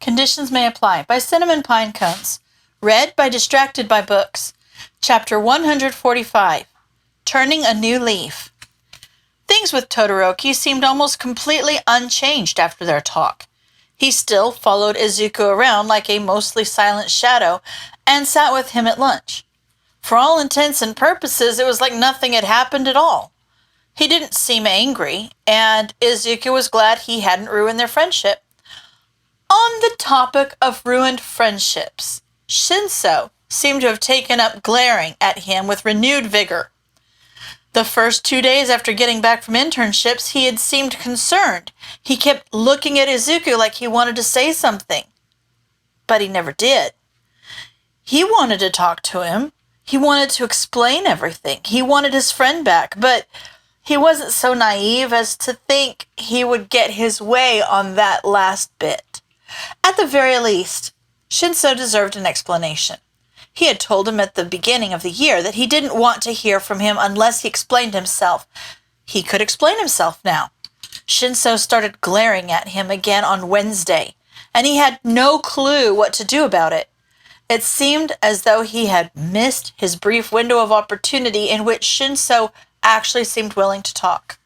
Conditions May Apply by CinnamonPinecones. Read by Distracted by Books. Chapter 145. Turning a New Leaf. Things with Todoroki seemed almost completely unchanged after their talk. He still followed Izuku around like a mostly silent shadow and sat with him at lunch. For all intents and purposes, it was like nothing had happened at all. He didn't seem angry, and Izuku was glad he hadn't ruined their friendship. On the topic of ruined friendships, Shinso seemed to have taken up glaring at him with renewed vigor. The first 2 days after getting back from internships, he had seemed concerned. He kept looking at Izuku like he wanted to say something, but he never did. He wanted to talk to him. He wanted to explain everything. He wanted his friend back, but he wasn't so naive as to think he would get his way on that last bit. At the very least, Shinso deserved an explanation. He had told him at the beginning of the year that he didn't want to hear from him unless he explained himself. He could explain himself now. Shinso started glaring at him again on Wednesday, and he had no clue what to do about it. It seemed as though he had missed his brief window of opportunity in which Shinso actually seemed willing to talk.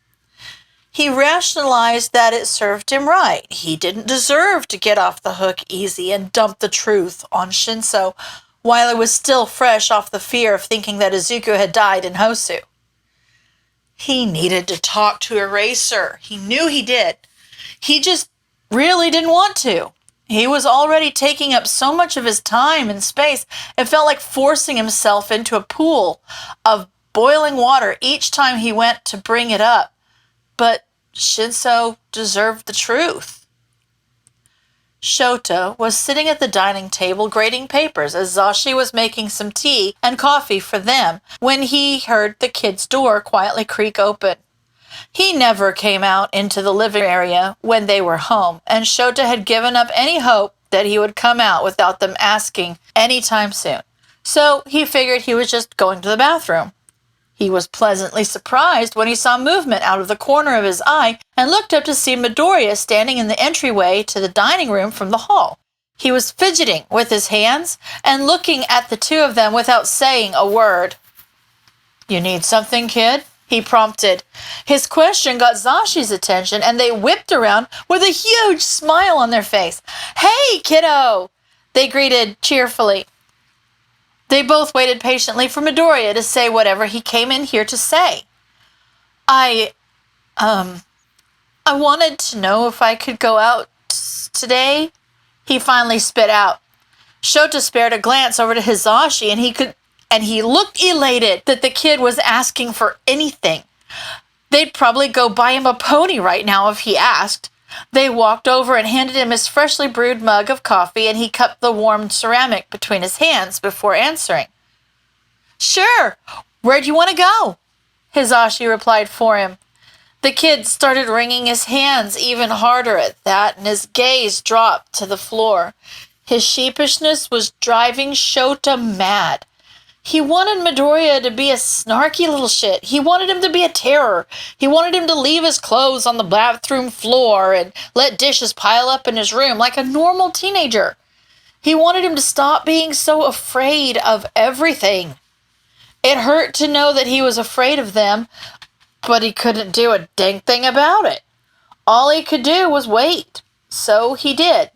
He rationalized that it served him right. He didn't deserve to get off the hook easy and dump the truth on Shinso while it was still fresh off the fear of thinking that Izuku had died in Hosu. He needed to talk to Eraser. He knew he did. He just really didn't want to. He was already taking up so much of his time and space, it felt like forcing himself into a pool of boiling water each time he went to bring it up. But Shinso deserved the truth. Shota was sitting at the dining table grading papers as Zashi was making some tea and coffee for them when he heard the kid's door quietly creak open. He never came out into the living area when they were home, and Shota had given up any hope that he would come out without them asking any time soon. So he figured he was just going to the bathroom. He was pleasantly surprised when he saw movement out of the corner of his eye and looked up to see Midoriya standing in the entryway to the dining room from the hall. He was fidgeting with his hands and looking at the two of them without saying a word. "You need something, kid?" he prompted. His question got Zashi's attention, and they whipped around with a huge smile on their face. "Hey, kiddo!" they greeted cheerfully. They both waited patiently for Midoriya to say whatever he came in here to say. I wanted to know if I could go out today," he finally spit out. Shota spared a glance over to Hizashi, and he looked elated that the kid was asking for anything. They'd probably go buy him a pony right now if he asked. They walked over and handed him his freshly brewed mug of coffee, and he cupped the warm ceramic between his hands before answering. "Sure, where do you want to go?" Hizashi replied for him. The kid started wringing his hands even harder at that, and his gaze dropped to the floor. His sheepishness was driving Shota mad. He wanted Midoriya to be a snarky little shit. He wanted him to be a terror. He wanted him to leave his clothes on the bathroom floor and let dishes pile up in his room like a normal teenager. He wanted him to stop being so afraid of everything. It hurt to know that he was afraid of them, but he couldn't do a dang thing about it. All he could do was wait. So he did.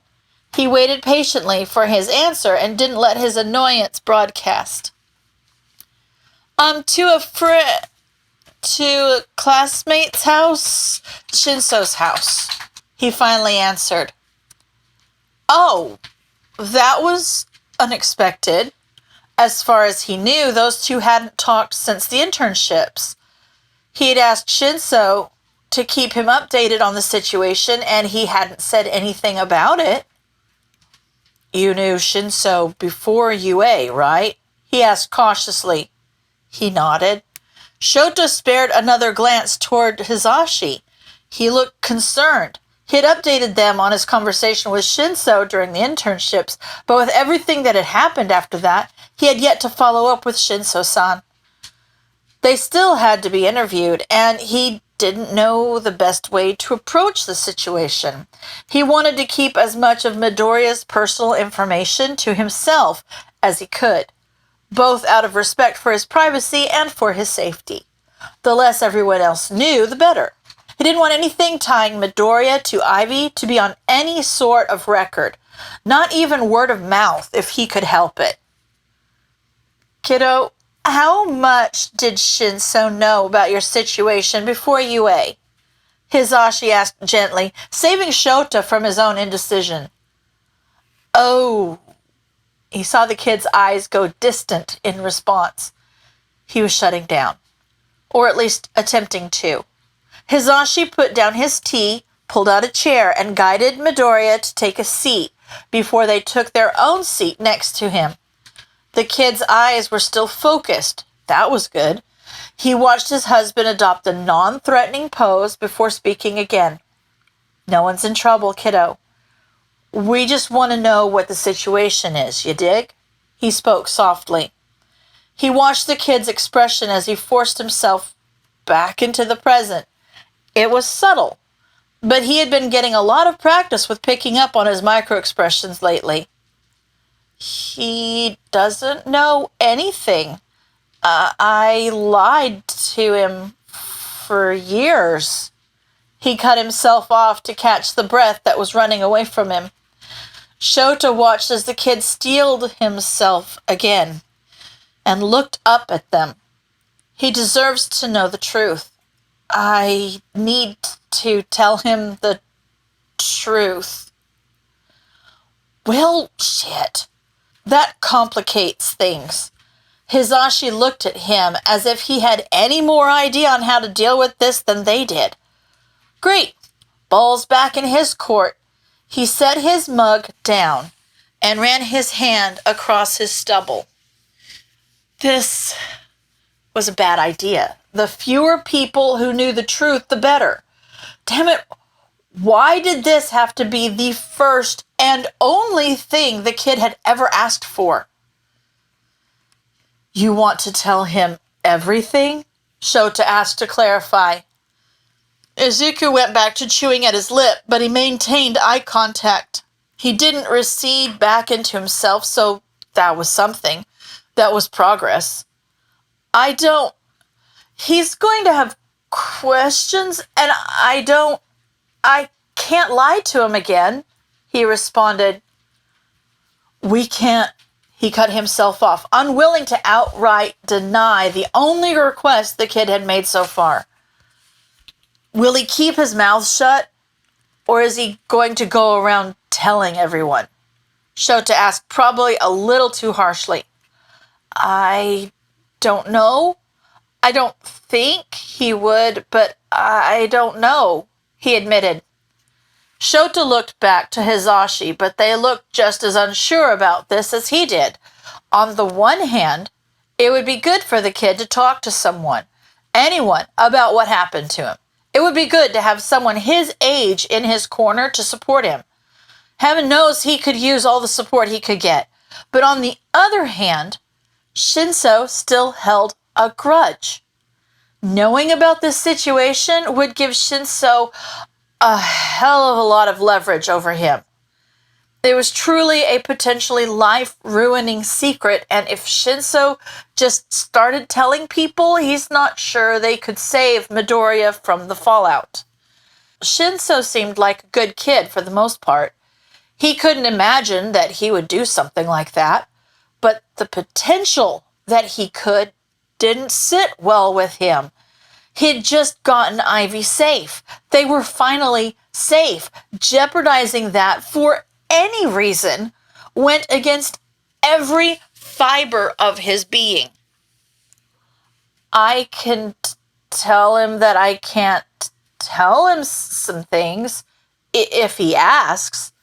He waited patiently for his answer and didn't let his annoyance broadcast. To a classmate's house, Shinso's house," he finally answered. Oh, that was unexpected. As far as he knew, those two hadn't talked since the internships. He had asked Shinso to keep him updated on the situation, and he hadn't said anything about it. "You knew Shinso before UA, right?" he asked cautiously. He nodded. Shota spared another glance toward Hizashi. He looked concerned. He had updated them on his conversation with Shinso during the internships, but with everything that had happened after that, he had yet to follow up with Shinso-san. They still had to be interviewed, and he didn't know the best way to approach the situation. He wanted to keep as much of Midoriya's personal information to himself as he could, both out of respect for his privacy and for his safety. The less everyone else knew, the better. He didn't want anything tying Midoriya to Ivy to be on any sort of record, not even word of mouth if he could help it. Kiddo, how much did Shinso know about your situation before UA? Hisashi asked gently, saving Shota from his own indecision. Oh. He saw the kid's eyes go distant in response. He was shutting down, or at least attempting to. Hisashi put down his tea, pulled out a chair, and guided Midoriya to take a seat before they took their own seat next to him. The kid's eyes were still focused. That was good. He watched his husband adopt a non-threatening pose before speaking again. No one's in trouble, kiddo. We just want to know what the situation is, you dig? He spoke softly. He watched the kid's expression as he forced himself back into the present. It was subtle, but he had been getting a lot of practice with picking up on his micro-expressions lately. He doesn't know anything. I lied to him for years. He cut himself off to catch the breath that was running away from him. Shota watched as the kid steeled himself again and looked up at them. He deserves to know the truth. I need to tell him the truth. Well, shit. That complicates things. Hisashi looked at him as if he had any more idea on how to deal with this than they did. Great. Ball's back in his court. He set his mug down and ran his hand across his stubble. This was a bad idea. The fewer people who knew the truth, the better. Damn it. Why did this have to be the first and only thing the kid had ever asked for? You want to tell him everything? Shota asked to clarify. Izuku went back to chewing at his lip, but he maintained eye contact. He didn't recede back into himself, so that was something. That was progress. He's going to have questions, and I can't lie to him again, he responded. We can't. He cut himself off, unwilling to outright deny the only request the kid had made so far. Will he keep his mouth shut, or is he going to go around telling everyone? Shota asked, probably a little too harshly. I don't know. I don't think he would, but I don't know, he admitted. Shota looked back to Hisashi, but they looked just as unsure about this as he did. On the one hand, it would be good for the kid to talk to someone, anyone, about what happened to him. It would be good to have someone his age in his corner to support him. Heaven knows he could use all the support he could get. But on the other hand, Shinso still held a grudge. Knowing about this situation would give Shinso a hell of a lot of leverage over him. It was truly a potentially life-ruining secret, and if Shinso just started telling people, he's not sure they could save Midoriya from the fallout. Shinso seemed like a good kid for the most part. He couldn't imagine that he would do something like that, but the potential that he could didn't sit well with him. He'd just gotten Ivy safe. They were finally safe. Jeopardizing that for any reason went against every fiber of his being. I can tell him that I can't tell him some things if he asks,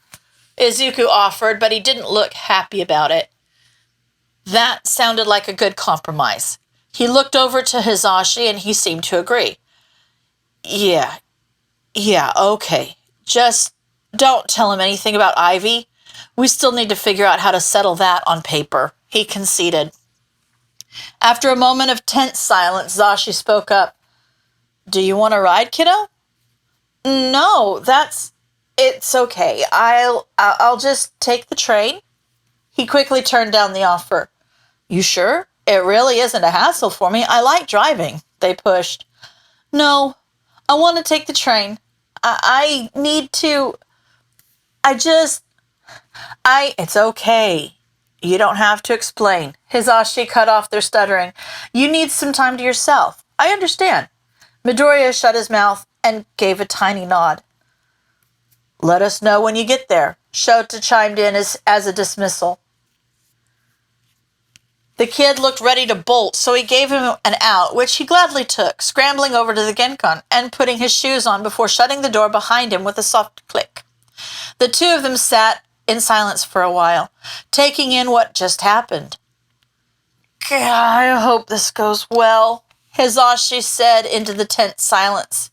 Izuku offered, but he didn't look happy about it. That sounded like a good compromise. He looked over to Hisashi and he seemed to agree. Yeah, okay. Just don't tell him anything about Ivy. We still need to figure out how to settle that on paper, he conceded. After a moment of tense silence, Zashi spoke up. Do you want a ride, kiddo? No, it's okay. I'll just take the train. He quickly turned down the offer. You sure? It really isn't a hassle for me. I like driving. They pushed. No, I want to take the train. I need to. It's okay. You don't have to explain. Hisashi cut off their stuttering. You need some time to yourself. I understand. Midoriya shut his mouth and gave a tiny nod. Let us know when you get there, Shota chimed in as a dismissal. The kid looked ready to bolt, so he gave him an out, which he gladly took, scrambling over to the Genkan and putting his shoes on before shutting the door behind him with a soft click. The two of them sat in silence for a while, taking in what just happened. I hope this goes well, Hisashi said into the tense silence.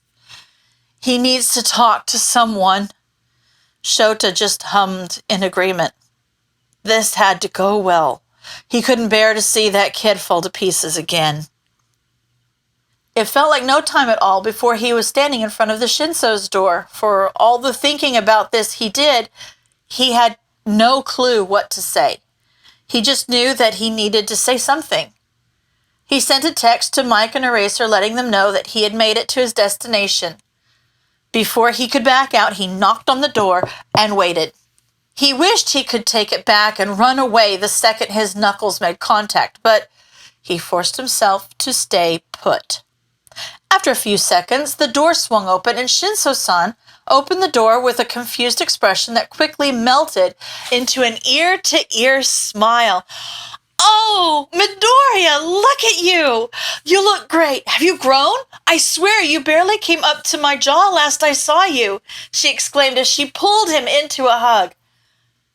He needs to talk to someone. Shota just hummed in agreement. This had to go well. He couldn't bear to see that kid fall to pieces again. It felt like no time at all before he was standing in front of the Shinso's door. For all the thinking about this he did, he had no clue what to say. He just knew that he needed to say something. He sent a text to Mike and Eraser letting them know that he had made it to his destination. Before he could back out, he knocked on the door and waited. He wished he could take it back and run away the second his knuckles made contact, but he forced himself to stay put. After a few seconds, the door swung open and Shinso-san opened the door with a confused expression that quickly melted into an ear-to-ear smile. Oh, Midoriya, look at you! You look great. Have you grown? I swear you barely came up to my jaw last I saw you, she exclaimed as she pulled him into a hug.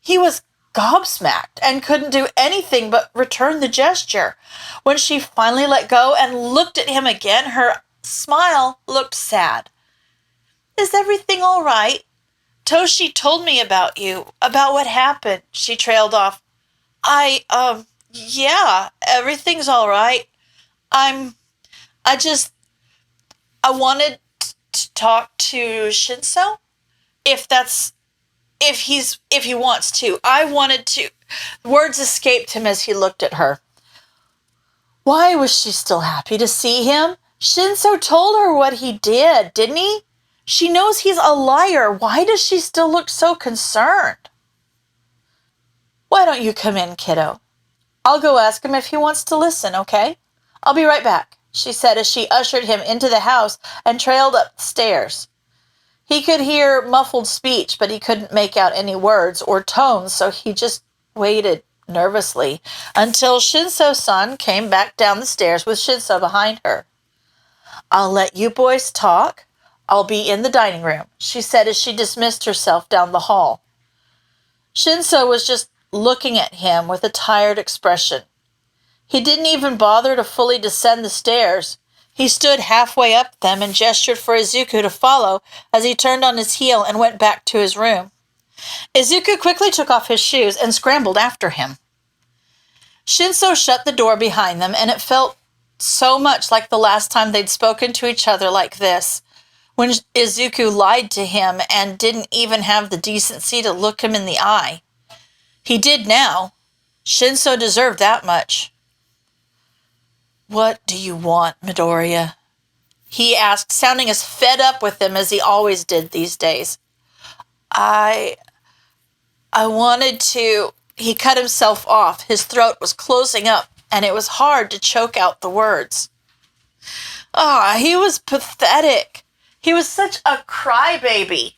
He was gobsmacked and couldn't do anything but return the gesture. When she finally let go and looked at him again, her smile looked sad. Is everything all right? Toshi told me about you, about what happened, she trailed off. Yeah, everything's all right. I wanted to talk to Shinso, if he wants to. I wanted to. Words escaped him as he looked at her. Why was she still happy to see him? Shinso told her what he did, didn't he? She knows he's a liar. Why does she still look so concerned? Why don't you come in, kiddo? I'll go ask him if he wants to listen, okay? I'll be right back, she said as she ushered him into the house and trailed up the stairs. He could hear muffled speech, but he couldn't make out any words or tones, so he just waited nervously until Shinso-san came back down the stairs with Shinso behind her. I'll let you boys talk. I'll be in the dining room, she said as she dismissed herself down the hall. Shinso was just looking at him with a tired expression. He didn't even bother to fully descend the stairs. He stood halfway up them and gestured for Izuku to follow as he turned on his heel and went back to his room. Izuku quickly took off his shoes and scrambled after him. Shinso shut the door behind them, and it felt so much like the last time they'd spoken to each other like this, when Izuku lied to him and didn't even have the decency to look him in the eye. He did now. Shinso deserved that much. What do you want, Midoriya? He asked, sounding as fed up with him as he always did these days. I wanted to... He cut himself off. His throat was closing up, and it was hard to choke out the words. He was pathetic. He was such a crybaby.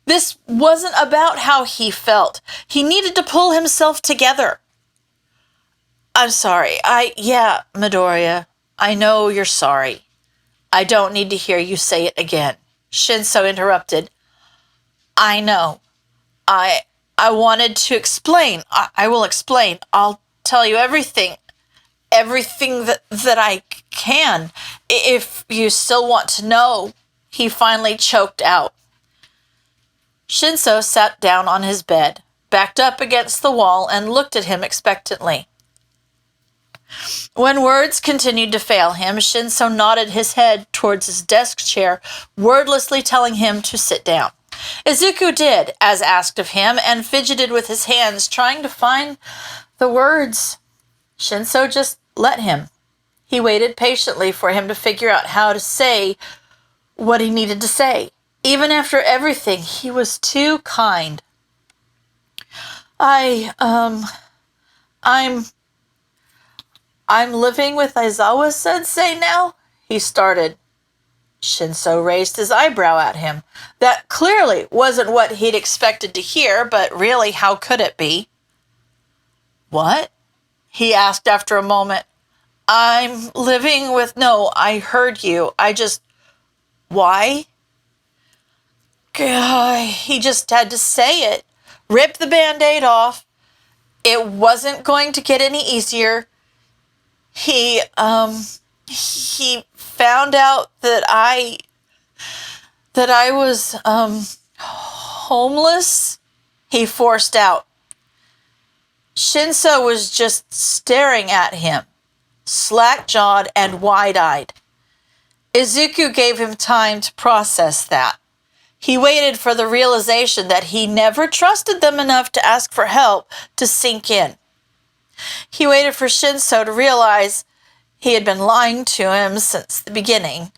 This wasn't about how he felt. He needed to pull himself together. I'm sorry. Midoriya, I know you're sorry. I don't need to hear you say it again. Shinso interrupted. I know. I wanted to explain. I will explain. I'll tell you everything that I can. If you still want to know, he finally choked out. Shinso sat down on his bed, backed up against the wall, and looked at him expectantly. When words continued to fail him, Shinso nodded his head towards his desk chair, wordlessly telling him to sit down. Izuku did, as asked of him, and fidgeted with his hands, trying to find the words. Shinso just let him. He waited patiently for him to figure out how to say what he needed to say. Even after everything, he was too kind. I'm living with Aizawa-sensei now, he started. Shinso raised his eyebrow at him. That clearly wasn't what he'd expected to hear, but really, how could it be? What? He asked after a moment. I'm living with... No, I heard you. Why? He just had to say it. Rip the Band-Aid off. It wasn't going to get any easier. He found out that I was, homeless, he forced out. Shinso was just staring at him, slack-jawed and wide-eyed. Izuku gave him time to process that. He waited for the realization that he never trusted them enough to ask for help to sink in. He waited for Shinso to realize he had been lying to him since the beginning.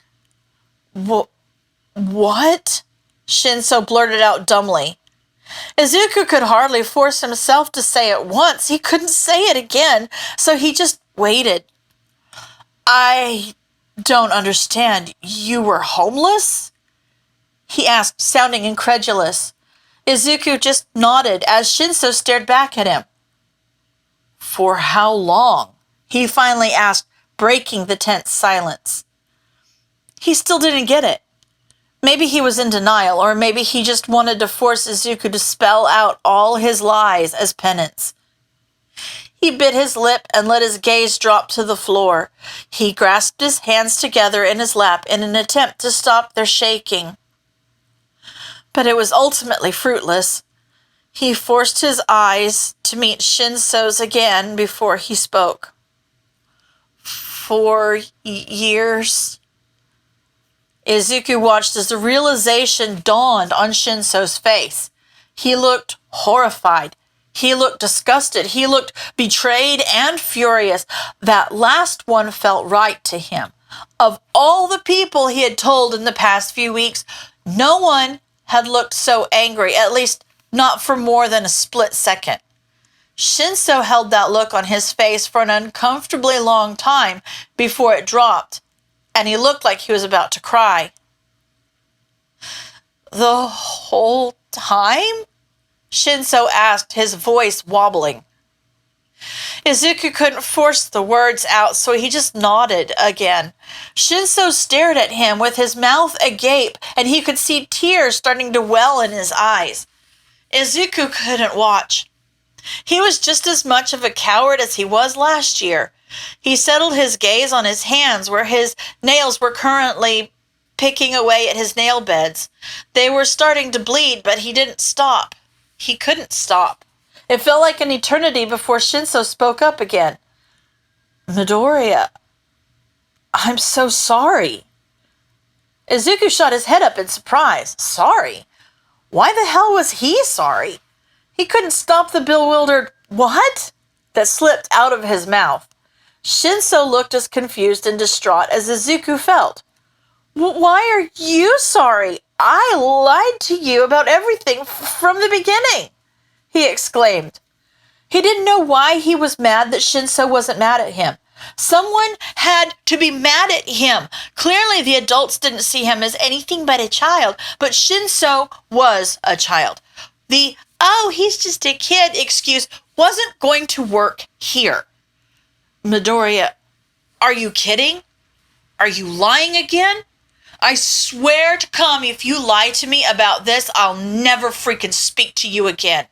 What? Shinso blurted out dumbly. Izuku could hardly force himself to say it once. He couldn't say it again, so he just waited. I don't understand. You were homeless? He asked, sounding incredulous. Izuku just nodded as Shinso stared back at him. For how long? He finally asked, breaking the tense silence. He still didn't get it. Maybe he was in denial, or maybe he just wanted to force Izuku to spell out all his lies as penance. He bit his lip and let his gaze drop to the floor. He grasped his hands together in his lap in an attempt to stop their shaking. But it was ultimately fruitless. He forced his eyes to meet Shinso's again before he spoke. 4 years? Izuku watched as the realization dawned on Shinso's face. He looked horrified. He looked disgusted. He looked betrayed and furious. That last one felt right to him. Of all the people he had told in the past few weeks, no one had looked so angry, at least not for more than a split second. Shinso held that look on his face for an uncomfortably long time before it dropped, and he looked like he was about to cry. The whole time? Shinso asked, his voice wobbling. Izuku couldn't force the words out, so he just nodded again. Shinso stared at him with his mouth agape, and he could see tears starting to well in his eyes. Izuku couldn't watch. He was just as much of a coward as he was last year. He settled his gaze on his hands where his nails were currently picking away at his nail beds. They were starting to bleed, but he didn't stop. He couldn't stop. It felt like an eternity before Shinso spoke up again. Midoriya, I'm so sorry. Izuku shot his head up in surprise. Sorry? Why the hell was he sorry? He couldn't stop the bewildered "what?" that slipped out of his mouth. Shinso looked as confused and distraught as Izuku felt. Why are you sorry? I lied to you about everything from the beginning, he exclaimed. He didn't know why he was mad that Shinso wasn't mad at him. Someone had to be mad at him. Clearly the adults didn't see him as anything but a child, but Shinso was a child. The "oh, he's just a kid" excuse wasn't going to work here. Midoriya, are you kidding? Are you lying again? I swear to Kami, if you lie to me about this, I'll never freaking speak to you again.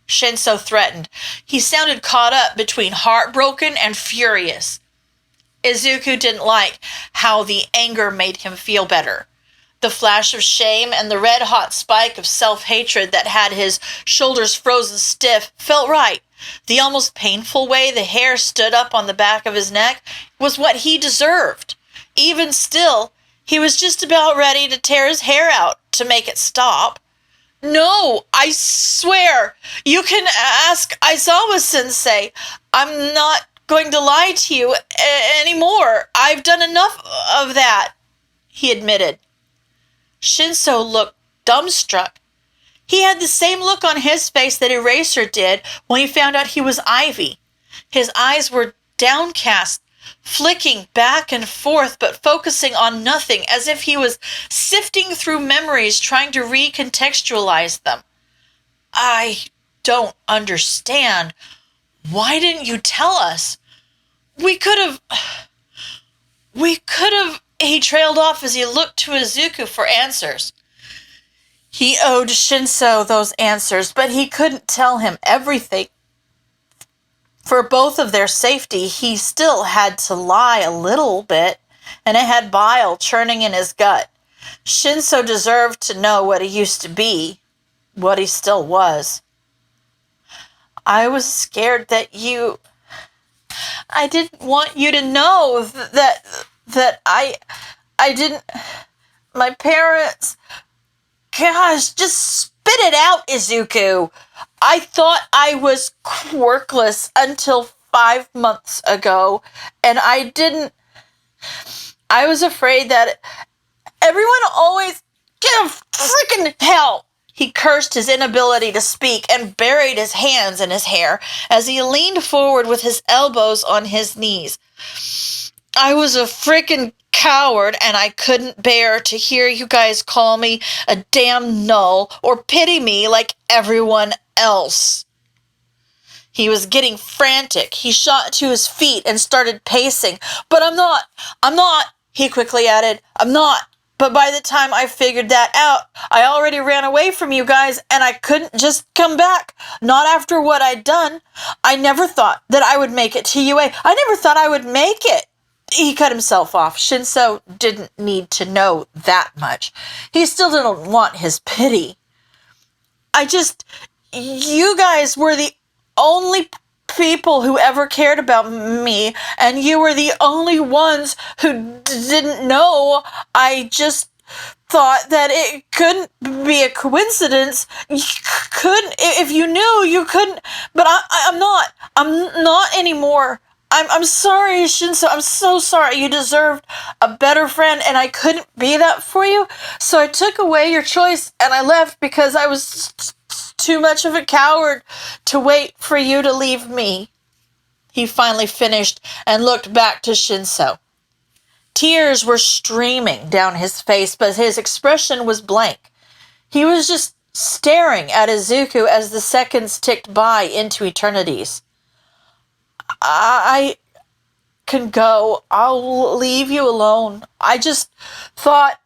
Shinso threatened. He sounded caught up between heartbroken and furious. Izuku didn't like how the anger made him feel better. The flash of shame and the red-hot spike of self-hatred that had his shoulders frozen stiff felt right. The almost painful way the hair stood up on the back of his neck was what he deserved. Even still, he was just about ready to tear his hair out to make it stop. No, I swear, you can ask Aizawa-sensei. I'm not going to lie to you anymore. I've done enough of that, he admitted. Shinso looked dumbstruck. He had the same look on his face that Eraser did when he found out he was Ivy. His eyes were downcast, flicking back and forth but focusing on nothing, as if he was sifting through memories trying to recontextualize them. I don't understand. Why didn't you tell us? We could have... He trailed off as he looked to Izuku for answers. He owed Shinso those answers, but he couldn't tell him everything. For both of their safety, he still had to lie a little bit, and it had bile churning in his gut. Shinso deserved to know what he used to be, what he still was. I was scared that you... I didn't want you to know that I didn't... My parents... Gosh, just spit it out, Izuku. I thought I was quirkless until 5 months ago, and I was afraid that everyone always get a freaking hell. He cursed his inability to speak and buried his hands in his hair as he leaned forward with his elbows on his knees. I was a freaking coward, and I couldn't bear to hear you guys call me a damn null or pity me like everyone else. He was getting frantic. He shot to his feet and started pacing. But I'm not, he quickly added. I'm not. But by the time I figured that out, I already ran away from you guys, and I couldn't just come back. Not after what I'd done. I never thought that I would make it to UA. I never thought I would make it. He cut himself off. Shinso didn't need to know that much. He still didn't want his pity. You guys were the only people who ever cared about me, and you were the only ones who didn't know. I just thought that it couldn't be a coincidence. You couldn't, if you knew, you couldn't, but I'm not anymore. I'm sorry, Shinso. I'm so sorry. You deserved a better friend, and I couldn't be that for you. So I took away your choice, and I left because I was too much of a coward to wait for you to leave me. He finally finished and looked back to Shinso. Tears were streaming down his face, but his expression was blank. He was just staring at Izuku as the seconds ticked by into eternities. I can go. I'll leave you alone. I just thought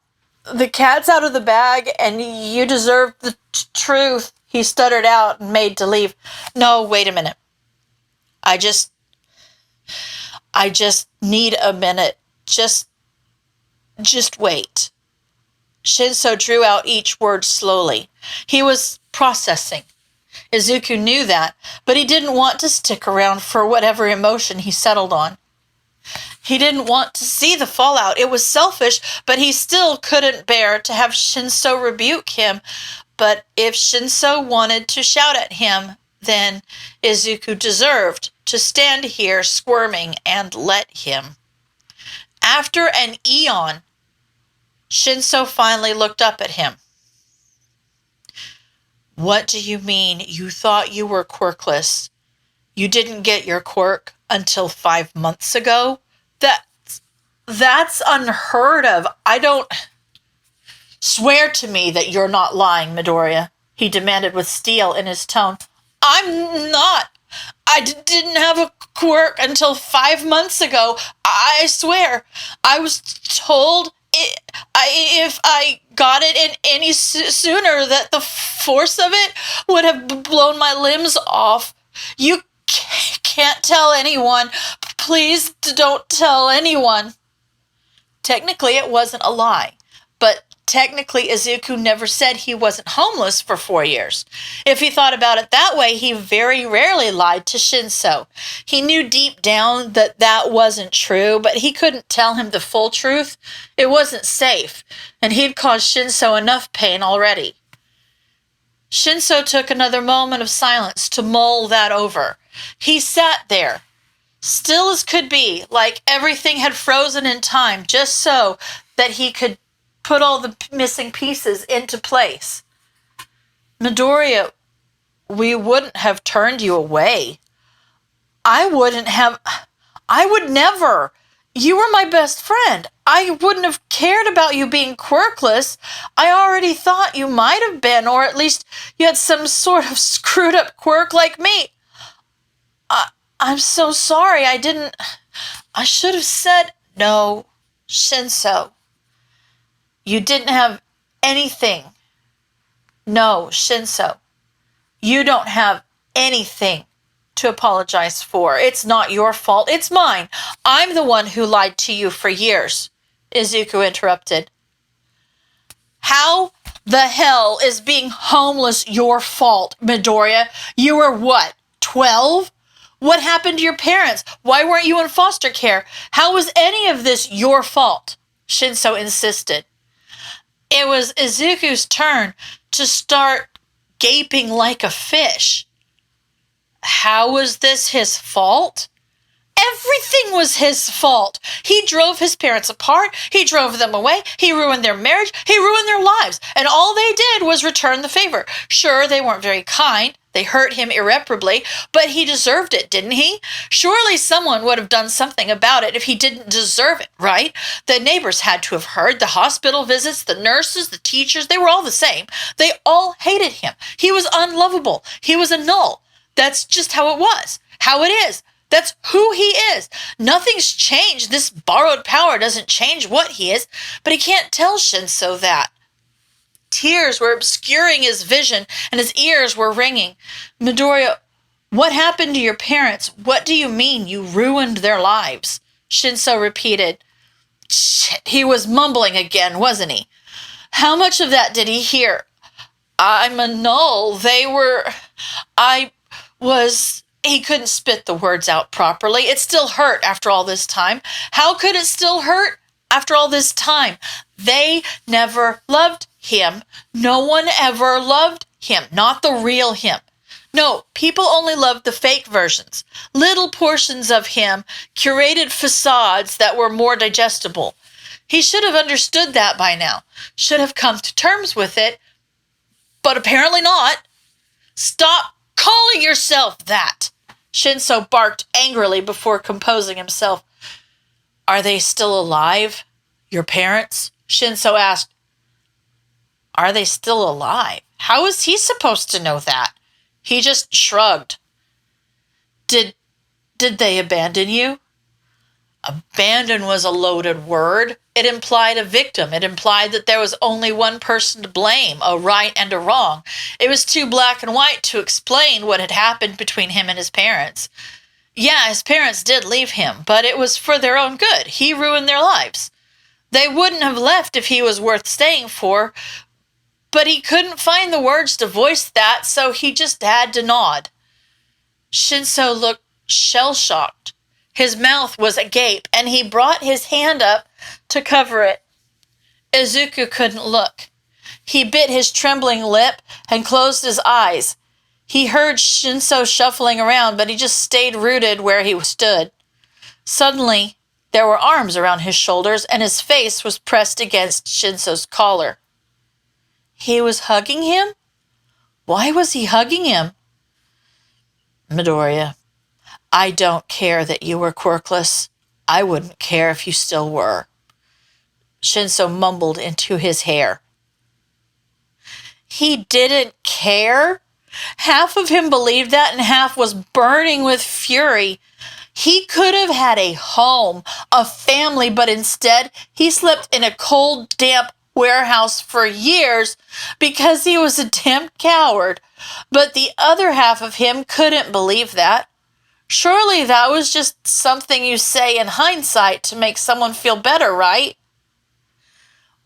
the cat's out of the bag and you deserve the truth, he stuttered out and made to leave. No, wait a minute. I just need a minute. Just wait. Shinso drew out each word slowly. He was processing. Izuku knew that, but he didn't want to stick around for whatever emotion he settled on. He didn't want to see the fallout. It was selfish, but he still couldn't bear to have Shinso rebuke him. But if Shinso wanted to shout at him, then Izuku deserved to stand here squirming and let him. After an eon, Shinso finally looked up at him. What do you mean you thought you were quirkless? You didn't get your quirk until 5 months ago? That's unheard of. I don't... Swear to me that you're not lying, Midoriya, he demanded with steel in his tone. I'm not. I didn't have a quirk until 5 months ago. I swear. I was told if I got it in any sooner that the force of it would have blown my limbs off. You can't tell anyone. Please don't tell anyone. Technically, it wasn't a lie, but technically Izuku never said he wasn't homeless for 4 years. If he thought about it that way, he very rarely lied to Shinso. He knew deep down that that wasn't true, but he couldn't tell him the full truth. It wasn't safe, and he'd caused Shinso enough pain already. Shinso took another moment of silence to mull that over. He sat there, still as could be, like everything had frozen in time, just so that he could put all the missing pieces into place. Midoriya, we wouldn't have turned you away. I would never. You were my best friend. I wouldn't have cared about you being quirkless. I already thought you might have been, or at least you had some sort of screwed up quirk like me. I'm so sorry. I should have said, no, Shinso. You didn't have anything. No, Shinso. You don't have anything to apologize for. It's not your fault. It's mine. I'm the one who lied to you for years, Izuku interrupted. How the hell is being homeless your fault, Midoriya? You were what, 12? What happened to your parents? Why weren't you in foster care? How was any of this your fault? Shinso insisted. It was Izuku's turn to start gaping like a fish. How was this his fault? Everything was his fault. He drove his parents apart. He drove them away. He ruined their marriage. He ruined their lives. And all they did was return the favor. Sure, they weren't very kind. They hurt him irreparably, but he deserved it, didn't he? Surely someone would have done something about it if he didn't deserve it, right? The neighbors had to have heard, the hospital visits, the nurses, the teachers, they were all the same. They all hated him. He was unlovable. He was a null. That's just how it was, how it is. That's who he is. Nothing's changed. This borrowed power doesn't change what he is, but he can't tell Shinso that. Tears were obscuring his vision, and his ears were ringing. Midoriya, what happened to your parents? What do you mean you ruined their lives? Shinso repeated. Shit, he was mumbling again, wasn't he? How much of that did he hear? I'm a null. He couldn't spit the words out properly. It still hurt after all this time. How could it still hurt after all this time? They never loved him. No one ever loved him, not the real him. No, people only loved the fake versions, little portions of him, curated facades that were more digestible. He should have understood that by now, should have come to terms with it, but apparently not. Stop calling yourself that, Shinso barked angrily before composing himself. Are they still alive, your parents? Shinso asked. Are they still alive? How is he supposed to know that? He just shrugged. Did they abandon you? Abandon was a loaded word. It implied a victim. It implied that there was only one person to blame, a right and a wrong. It was too black and white to explain what had happened between him and his parents. Yeah, his parents did leave him, but it was for their own good. He ruined their lives. They wouldn't have left if he was worth staying for, but he couldn't find the words to voice that, so he just had to nod. Shinso looked shell-shocked. His mouth was agape, and he brought his hand up to cover it. Izuku couldn't look. He bit his trembling lip and closed his eyes. He heard Shinso shuffling around, but he just stayed rooted where he stood. Suddenly, there were arms around his shoulders, and his face was pressed against Shinso's collar. He was hugging him? Why was he hugging him? Midoriya, I don't care that you were quirkless. I wouldn't care if you still were. Shinso mumbled into his hair. He didn't care? Half of him believed that and half was burning with fury. He could have had a home, a family, but instead he slept in a cold, damp warehouse for years because he was a damn coward. But the other half of him couldn't believe that. Surely that was just something you say in hindsight to make someone feel better, right?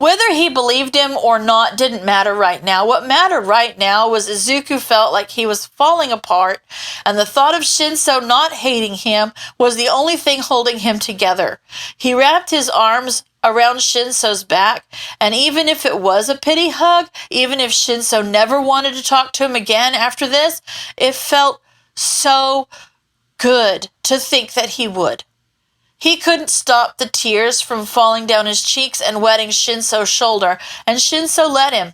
Whether he believed him or not didn't matter right now. What mattered right now was Izuku felt like he was falling apart, and the thought of Shinso not hating him was the only thing holding him together. He wrapped his arms around Shinso's back, and even if it was a pity hug, even if Shinso never wanted to talk to him again after this, it felt so good to think that he would. He couldn't stop the tears from falling down his cheeks and wetting Shinso's shoulder, and Shinso let him.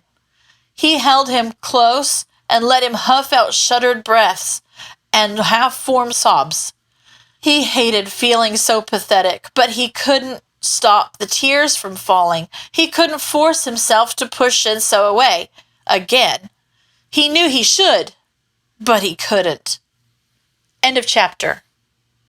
He held him close and let him huff out shuddered breaths and half-formed sobs. He hated feeling so pathetic, but he couldn't stop the tears from falling. He couldn't force himself to push Shinso away again. He knew he should, but he couldn't. End of chapter.